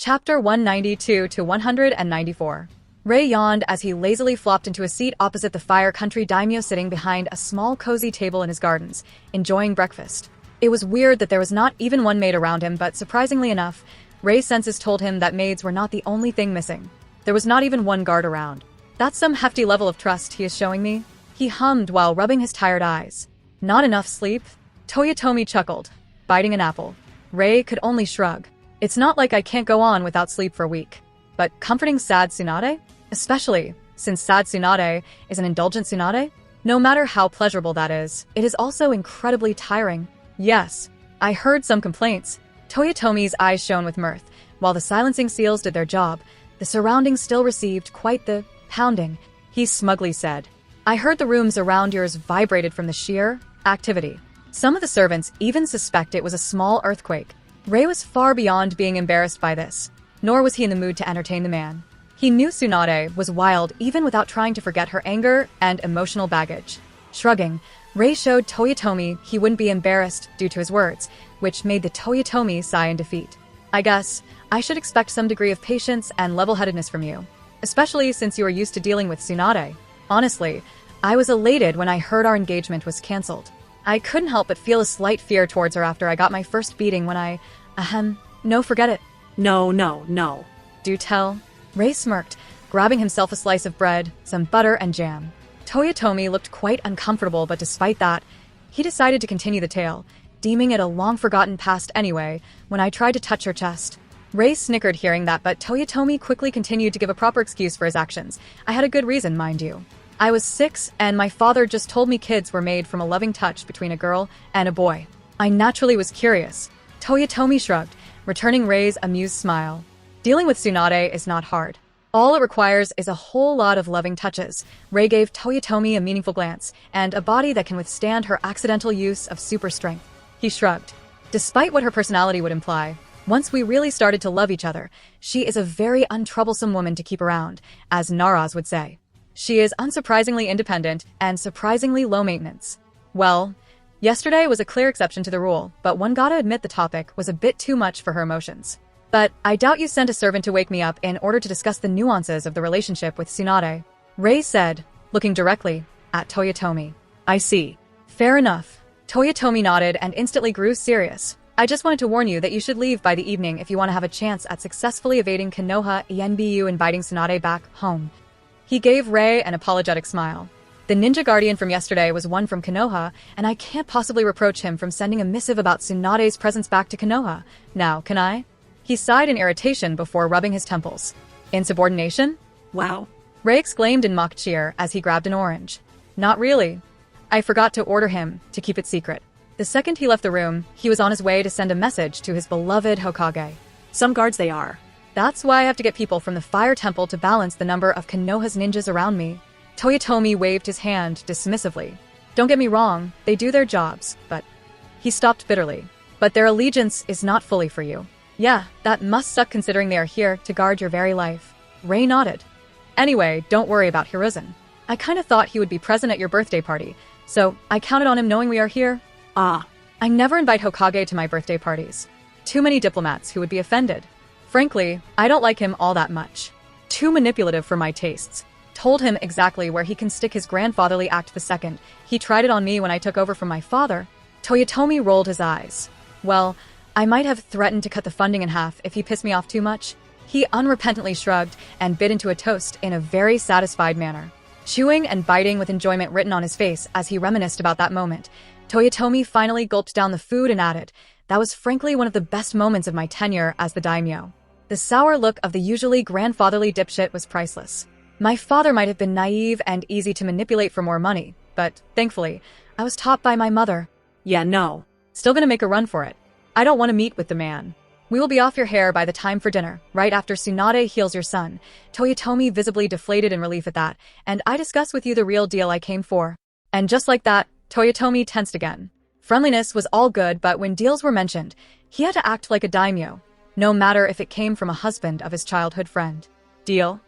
Chapter 192 to 194. Ray yawned as he lazily flopped into a seat opposite the Fire Country daimyo sitting behind a small cozy table in his gardens, enjoying breakfast. It was weird that there was not even one maid around him, but surprisingly enough, Ray's senses told him that maids were not the only thing missing. There was not even one guard around. That's some hefty level of trust he is showing me, he hummed while rubbing his tired eyes. Not enough sleep? Toyotomi chuckled, biting an apple. Ray could only shrug. It's not like I can't go on without sleep for a week. But comforting sad tsunade? Especially since sad tsunade is an indulgent tsunade? No matter how pleasurable that is, it is also incredibly tiring. Yes, I heard some complaints. Toyotomi's eyes shone with mirth. While the silencing seals did their job, the surroundings still received quite the pounding, he smugly said. I heard the rooms around yours vibrated from the sheer activity. Some of the servants even suspect it was a small earthquake. Ray was far beyond being embarrassed by this, nor was he in the mood to entertain the man. He knew Tsunade was wild even without trying to forget her anger and emotional baggage. Shrugging, Ray showed Toyotomi he wouldn't be embarrassed due to his words, which made the Toyotomi sigh in defeat. I guess I should expect some degree of patience and level-headedness from you, especially since you are used to dealing with Tsunade. Honestly, I was elated when I heard our engagement was cancelled. I couldn't help but feel a slight fear towards her after I got my first beating when no, forget it. No. Do tell. Ray smirked, grabbing himself a slice of bread, some butter, and jam. Toyotomi looked quite uncomfortable, but despite that, he decided to continue the tale, deeming it a long-forgotten past anyway, when I tried to touch her chest. Ray snickered hearing that, but Toyotomi quickly continued to give a proper excuse for his actions. I had a good reason, mind you. I was 6, and my father just told me kids were made from a loving touch between a girl and a boy. I naturally was curious. Toyotomi shrugged, returning Ray's amused smile. Dealing with Tsunade is not hard. All it requires is a whole lot of loving touches. Ray gave Toyotomi a meaningful glance, and a body that can withstand her accidental use of super strength. He shrugged. Despite what her personality would imply, once we really started to love each other, she is a very untroublesome woman to keep around, as Naraz would say. She is unsurprisingly independent and surprisingly low maintenance. Well, yesterday was a clear exception to the rule, but one gotta admit the topic was a bit too much for her emotions. But I doubt you sent a servant to wake me up in order to discuss the nuances of the relationship with Tsunade, Ray said, looking directly at Toyotomi. I see. Fair enough. Toyotomi nodded and instantly grew serious. I just wanted to warn you that you should leave by the evening if you want to have a chance at successfully evading Konoha Enbu inviting Tsunade back home. He gave Ray an apologetic smile. The ninja guardian from yesterday was one from Konoha, and I can't possibly reproach him from sending a missive about Tsunade's presence back to Konoha. Now, can I? He sighed in irritation before rubbing his temples. Insubordination? Wow. Ray exclaimed in mock cheer as he grabbed an orange. Not really. I forgot to order him to keep it secret. The second he left the room, he was on his way to send a message to his beloved Hokage. Some guards they are. That's why I have to get people from the Fire Temple to balance the number of Konoha's ninjas around me. Toyotomi waved his hand dismissively. Don't get me wrong, they do their jobs, but... He stopped bitterly. But their allegiance is not fully for you. Yeah, that must suck considering they are here to guard your very life. Ray nodded. Anyway, don't worry about Hiruzen. I kinda thought he would be present at your birthday party, so I counted on him knowing we are here. Ah. I never invite Hokage to my birthday parties. Too many diplomats who would be offended. Frankly, I don't like him all that much. Too manipulative for my tastes. Told him exactly where he can stick his grandfatherly act the second he tried it on me when I took over from my father. Toyotomi rolled his eyes. Well, I might have threatened to cut the funding in half if he pissed me off too much. He unrepentantly shrugged and bit into a toast in a very satisfied manner, chewing and biting with enjoyment written on his face as he reminisced about that moment. Toyotomi finally gulped down the food and added, that was frankly one of the best moments of my tenure as the daimyo. The sour look of the usually grandfatherly dipshit was priceless. My father might have been naive and easy to manipulate for more money, but thankfully, I was taught by my mother. Yeah, no. Still gonna make a run for it. I don't want to meet with the man. We will be off your hair by the time for dinner, right after Tsunade heals your son. Toyotomi visibly deflated in relief at that, and I discuss with you the real deal I came for. And just like that, Toyotomi tensed again. Friendliness was all good, but when deals were mentioned, he had to act like a daimyo, no matter if it came from a husband of his childhood friend. Deal?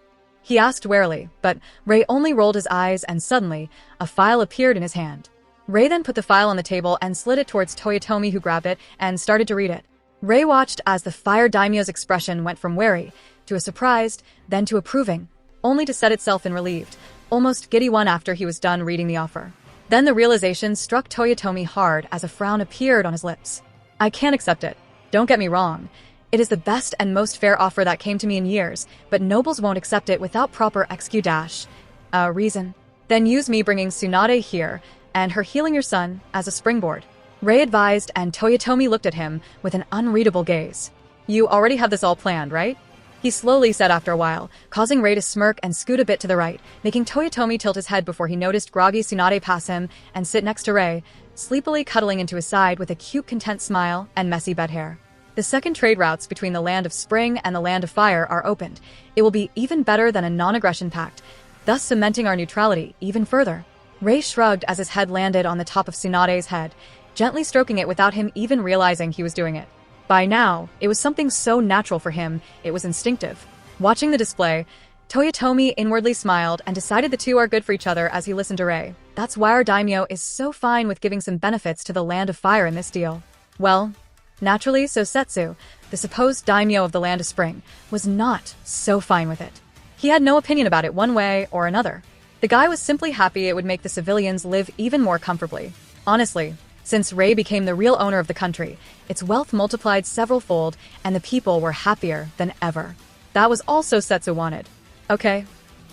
He asked warily, but Ray only rolled his eyes and suddenly, a file appeared in his hand. Ray then put the file on the table and slid it towards Toyotomi, who grabbed it and started to read it. Rei watched as the fire daimyo's expression went from wary to a surprised, then to approving, only to set itself in relieved, almost giddy one after he was done reading the offer. Then the realization struck Toyotomi hard as a frown appeared on his lips. I can't accept it. Don't get me wrong. It is the best and most fair offer that came to me in years, but nobles won't accept it without proper reason. Then use me bringing Tsunade here and her healing your son as a springboard. Rei advised, and Toyotomi looked at him with an unreadable gaze. You already have this all planned, right? He slowly said after a while, causing Rei to smirk and scoot a bit to the right, making Toyotomi tilt his head before he noticed groggy Tsunade pass him and sit next to Rei, sleepily cuddling into his side with a cute content smile and messy bed hair. The second trade routes between the Land of Spring and the Land of Fire are opened. It will be even better than a non-aggression pact, thus cementing our neutrality even further. Rei shrugged as his head landed on the top of Tsunade's head, gently stroking it without him even realizing he was doing it. By now, it was something so natural for him, it was instinctive. Watching the display, Toyotomi inwardly smiled and decided the two are good for each other as he listened to Rei. That's why our daimyo is so fine with giving some benefits to the Land of Fire in this deal. Well, naturally, so Setsu, the supposed daimyo of the Land of Spring, was not so fine with it. He had no opinion about it one way or another. The guy was simply happy it would make the civilians live even more comfortably. Honestly, since Rei became the real owner of the country, its wealth multiplied several-fold, and the people were happier than ever. That was also Setsu wanted. Okay.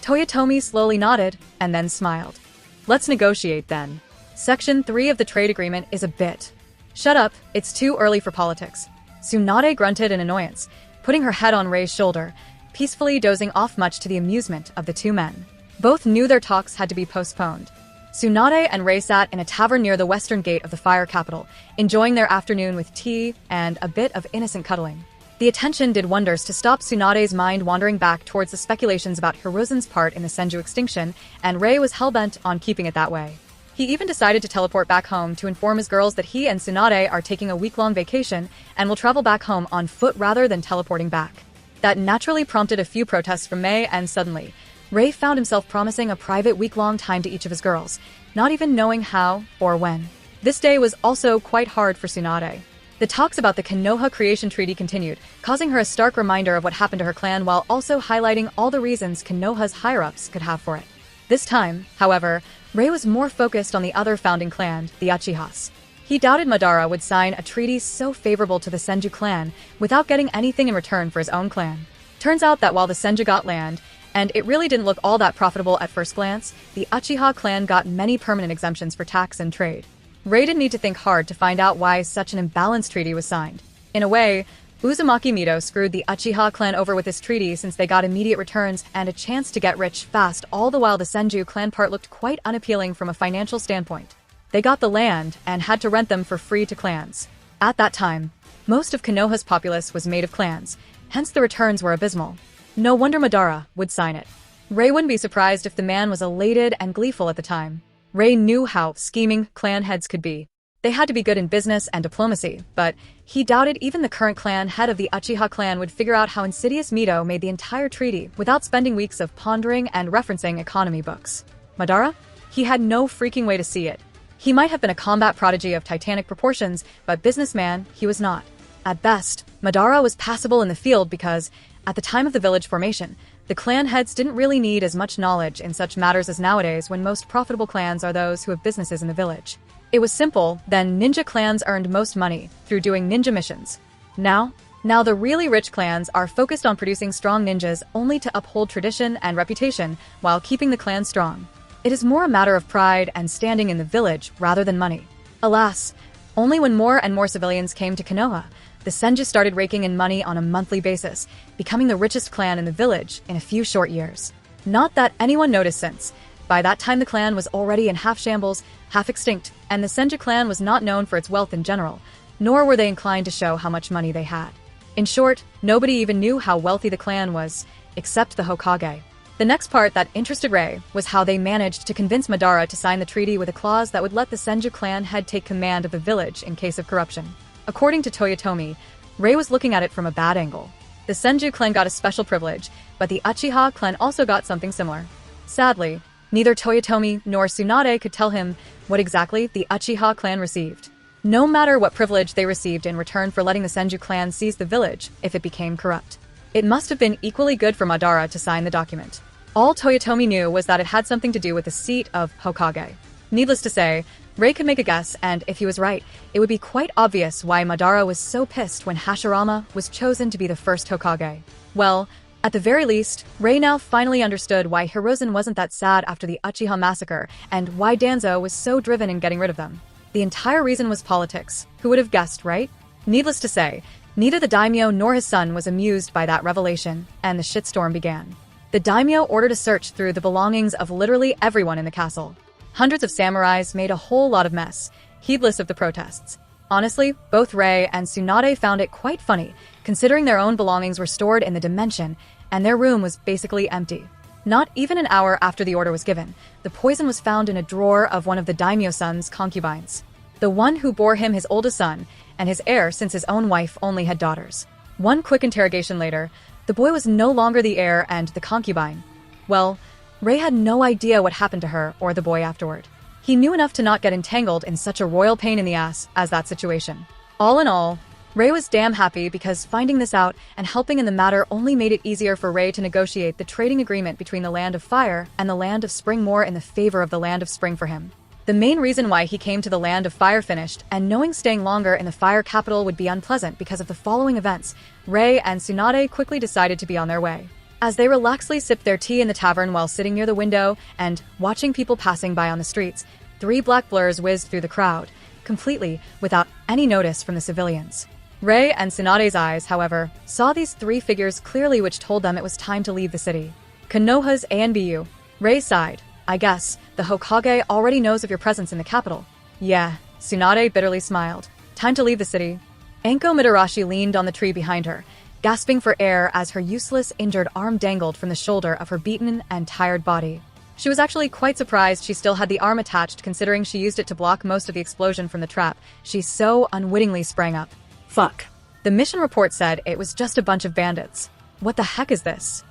Toyotomi slowly nodded, and then smiled. Let's negotiate then. Section 3 of the trade agreement is a bit. Shut up, it's too early for politics. Tsunade grunted in annoyance, putting her head on Rei's shoulder, peacefully dozing off much to the amusement of the two men. Both knew their talks had to be postponed. Tsunade and Rei sat in a tavern near the western gate of the fire capital, enjoying their afternoon with tea and a bit of innocent cuddling. The attention did wonders to stop Tsunade's mind wandering back towards the speculations about Hiruzen's part in the Senju extinction, and Rei was hellbent on keeping it that way. He even decided to teleport back home to inform his girls that he and Tsunade are taking a week-long vacation and will travel back home on foot rather than teleporting back. That naturally prompted a few protests from Mei, and suddenly, Rei found himself promising a private week-long time to each of his girls, not even knowing how or when. This day was also quite hard for Tsunade. The talks about the Konoha Creation Treaty continued, causing her a stark reminder of what happened to her clan while also highlighting all the reasons Konoha's higher-ups could have for it. This time, however, Rei was more focused on the other founding clan, the Uchihas. He doubted Madara would sign a treaty so favorable to the Senju clan without getting anything in return for his own clan. Turns out that while the Senju got land, and it really didn't look all that profitable at first glance, the Uchiha clan got many permanent exemptions for tax and trade. Rei didn't need to think hard to find out why such an imbalanced treaty was signed. In a way, Uzumaki Mito screwed the Uchiha clan over with this treaty since they got immediate returns and a chance to get rich fast, all the while the Senju clan part looked quite unappealing from a financial standpoint. They got the land and had to rent them for free to clans. At that time, most of Konoha's populace was made of clans, hence the returns were abysmal. No wonder Madara would sign it. Rei wouldn't be surprised if the man was elated and gleeful at the time. Rei knew how scheming clan heads could be. They had to be good in business and diplomacy, but he doubted even the current clan head of the Uchiha clan would figure out how insidious Mito made the entire treaty without spending weeks of pondering and referencing economy books. Madara? He had no freaking way to see it. He might have been a combat prodigy of titanic proportions, but businessman, he was not. At best, Madara was passable in the field because, at the time of the village formation, the clan heads didn't really need as much knowledge in such matters as nowadays when most profitable clans are those who have businesses in the village. It was simple, then ninja clans earned most money through doing ninja missions. Now the really rich clans are focused on producing strong ninjas only to uphold tradition and reputation while keeping the clan strong. It is more a matter of pride and standing in the village rather than money. Alas, only when more and more civilians came to Konoha, the Senju started raking in money on a monthly basis, becoming the richest clan in the village in a few short years. Not that anyone noticed since. By that time the clan was already in half shambles, half extinct, and the Senju clan was not known for its wealth in general, nor were they inclined to show how much money they had. In short, nobody even knew how wealthy the clan was, except the Hokage. The next part that interested Rei was how they managed to convince Madara to sign the treaty with a clause that would let the Senju clan head take command of the village in case of corruption. According to Toyotomi, Rei was looking at it from a bad angle. The Senju clan got a special privilege, but the Uchiha clan also got something similar. Sadly, neither Toyotomi nor Tsunade could tell him what exactly the Uchiha clan received. no matter what privilege they received in return for letting the Senju clan seize the village if it became corrupt. It must have been equally good for Madara to sign the document. All Toyotomi knew was that it had something to do with the seat of Hokage. Needless to say, Rei could make a guess, and if he was right, it would be quite obvious why Madara was so pissed when Hashirama was chosen to be the first Hokage. Well, at the very least, Rei now finally understood why Hiruzen wasn't that sad after the Uchiha massacre, and why Danzo was so driven in getting rid of them. The entire reason was politics. Who would have guessed, right? Needless to say, neither the daimyo nor his son was amused by that revelation, and the shitstorm began. The daimyo ordered a search through the belongings of literally everyone in the castle. Hundreds of samurais made a whole lot of mess, heedless of the protests. Honestly, both Rei and Tsunade found it quite funny, considering their own belongings were stored in the dimension, and their room was basically empty. Not even an hour after the order was given, the poison was found in a drawer of one of the daimyo-son's concubines. The one who bore him his oldest son, and his heir since his own wife only had daughters. One quick interrogation later, the boy was no longer the heir and the concubine. Well, Rei had no idea what happened to her or the boy afterward. He knew enough to not get entangled in such a royal pain in the ass as that situation. All in all, Rei was damn happy because finding this out and helping in the matter only made it easier for Rei to negotiate the trading agreement between the Land of Fire and the Land of Spring more in the favor of the Land of Spring for him. The main reason why he came to the Land of Fire finished, and knowing staying longer in the Fire capital would be unpleasant because of the following events, Rei and Tsunade quickly decided to be on their way. As they relaxedly sipped their tea in the tavern while sitting near the window and watching people passing by on the streets, 3 black blurs whizzed through the crowd, completely without any notice from the civilians. Rei and Tsunade's eyes, however, saw these 3 figures clearly, which told them it was time to leave the city. Konoha's ANBU. Rei sighed. I guess, the Hokage already knows of your presence in the capital. Yeah, Tsunade bitterly smiled. Time to leave the city. Anko Mitarashi leaned on the tree behind her, gasping for air as her useless, injured arm dangled from the shoulder of her beaten and tired body. She was actually quite surprised she still had the arm attached, considering she used it to block most of the explosion from the trap. She so unwittingly sprang up. Fuck. The mission report said it was just a bunch of bandits. What the heck is this?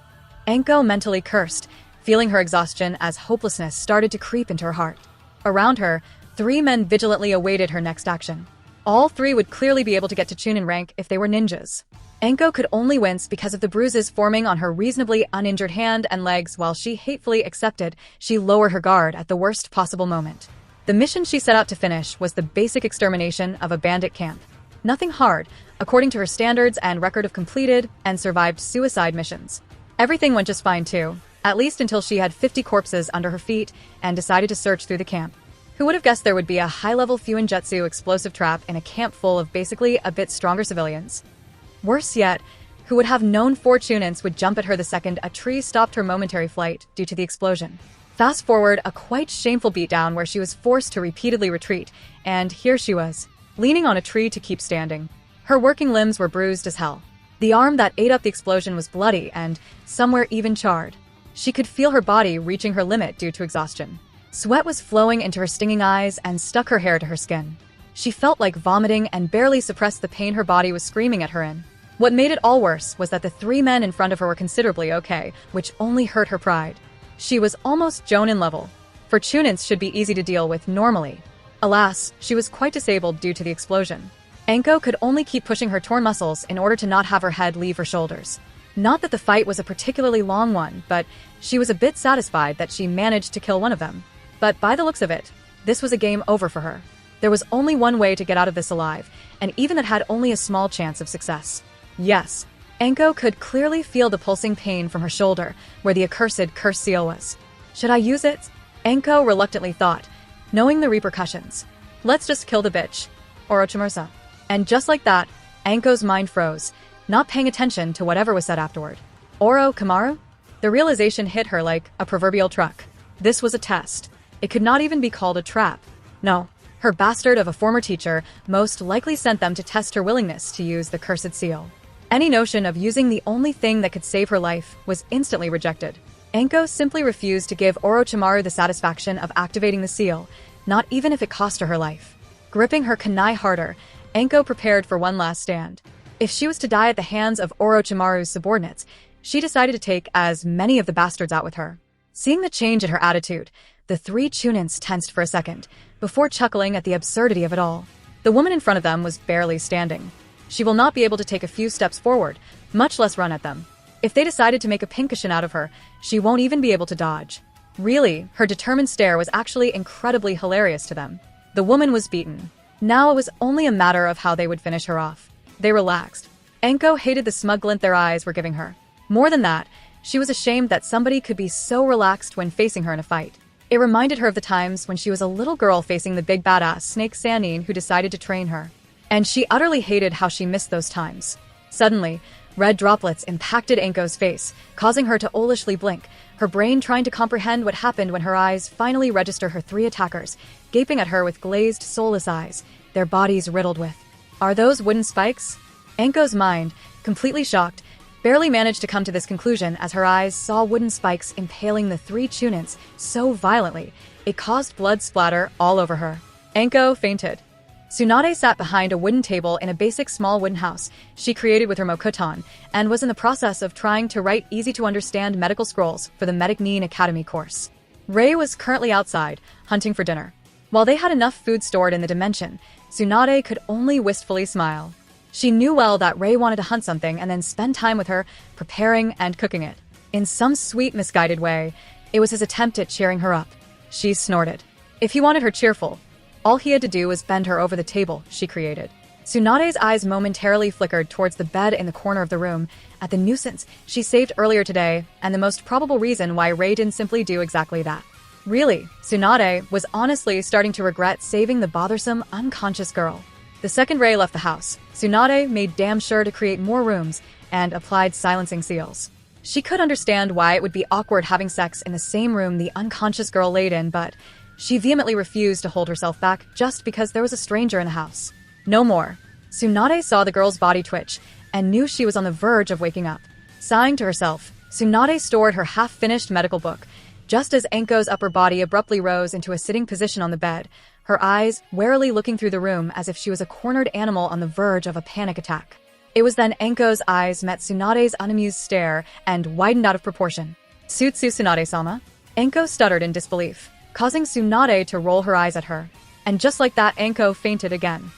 Anko mentally cursed, feeling her exhaustion as hopelessness started to creep into her heart. Around her, 3 men vigilantly awaited her next action. All 3 would clearly be able to get to Chunin rank if they were ninjas. Anko could only wince because of the bruises forming on her reasonably uninjured hand and legs. While she hatefully accepted, she lowered her guard at the worst possible moment. The mission she set out to finish was the basic extermination of a bandit camp. Nothing hard, according to her standards and record of completed and survived suicide missions. Everything went just fine too, at least until she had 50 corpses under her feet and decided to search through the camp. Who would have guessed there would be a high-level Fuinjutsu explosive trap in a camp full of basically a bit stronger civilians? Worse yet, who would have known 4 Chunins would jump at her the second a tree stopped her momentary flight due to the explosion. Fast forward a quite shameful beatdown where she was forced to repeatedly retreat, and here she was, leaning on a tree to keep standing. Her working limbs were bruised as hell. The arm that ate up the explosion was bloody and somewhere even charred. She could feel her body reaching her limit due to exhaustion. Sweat was flowing into her stinging eyes and stuck her hair to her skin. She felt like vomiting and barely suppressed the pain her body was screaming at her in. What made it all worse was that the 3 men in front of her were considerably okay, which only hurt her pride. She was almost Jonin level, for Chunins should be easy to deal with normally. Alas, she was quite disabled due to the explosion. Anko could only keep pushing her torn muscles in order to not have her head leave her shoulders. Not that the fight was a particularly long one, but she was a bit satisfied that she managed to kill one of them. But by the looks of it, this was a game over for her. There was only one way to get out of this alive, and even that had only a small chance of success. Yes, Anko could clearly feel the pulsing pain from her shoulder, where the accursed curse seal was. Should I use it? Anko reluctantly thought, knowing the repercussions. Let's just kill the bitch. Orochimaru. And just like that, Anko's mind froze, not paying attention to whatever was said afterward. Orochimaru? The realization hit her like a proverbial truck. This was a test. It could not even be called a trap. No, her bastard of a former teacher most likely sent them to test her willingness to use the cursed seal. Any notion of using the only thing that could save her life was instantly rejected. Anko simply refused to give Orochimaru the satisfaction of activating the seal, not even if it cost her her life. Gripping her kunai harder, Anko prepared for one last stand. If she was to die at the hands of Orochimaru's subordinates, she decided to take as many of the bastards out with her. Seeing the change in her attitude, the 3 Chunins tensed for a second, before chuckling at the absurdity of it all. The woman in front of them was barely standing. She will not be able to take a few steps forward, much less run at them. If they decided to make a Kaioshin out of her, she won't even be able to dodge. Really, her determined stare was actually incredibly hilarious to them. The woman was beaten. Now it was only a matter of how they would finish her off. They relaxed. Anko hated the smug glint their eyes were giving her. More than that, she was ashamed that somebody could be so relaxed when facing her in a fight. It reminded her of the times when she was a little girl facing the big badass Snake Sanin who decided to train her. And she utterly hated how she missed those times. Suddenly, red droplets impacted Anko's face, causing her to owlishly blink, her brain trying to comprehend what happened when her eyes finally register her 3 attackers, gaping at her with glazed, soulless eyes, their bodies riddled with. Are those wooden spikes? Anko's mind, completely shocked, barely managed to come to this conclusion as her eyes saw wooden spikes impaling the 3 Chunins so violently, it caused blood splatter all over her. Anko fainted. Tsunade sat behind a wooden table in a basic small wooden house she created with her Mokuton and was in the process of trying to write easy-to-understand medical scrolls for the Medic Nin Academy course. Rei was currently outside, hunting for dinner. While they had enough food stored in the dimension, Tsunade could only wistfully smile. She knew well that Rei wanted to hunt something and then spend time with her, preparing and cooking it. In some sweet, misguided way, it was his attempt at cheering her up. She snorted. If he wanted her cheerful, all he had to do was bend her over the table she created. Tsunade's eyes momentarily flickered towards the bed in the corner of the room, at the nuisance she saved earlier today, and the most probable reason why Rei didn't simply do exactly that. Really, Tsunade was honestly starting to regret saving the bothersome, unconscious girl. The second Rei left the house, Tsunade made damn sure to create more rooms and applied silencing seals. She could understand why it would be awkward having sex in the same room the unconscious girl laid in, but she vehemently refused to hold herself back just because there was a stranger in the house. No more. Tsunade saw the girl's body twitch and knew she was on the verge of waking up. Sighing to herself, Tsunade stored her half-finished medical book, just as Anko's upper body abruptly rose into a sitting position on the bed, her eyes warily looking through the room as if she was a cornered animal on the verge of a panic attack. It was then Anko's eyes met Tsunade's unamused stare and widened out of proportion. "Sutsu Tsunade-sama?" Anko stuttered in disbelief, causing Tsunade to roll her eyes at her. And just like that, Anko fainted again.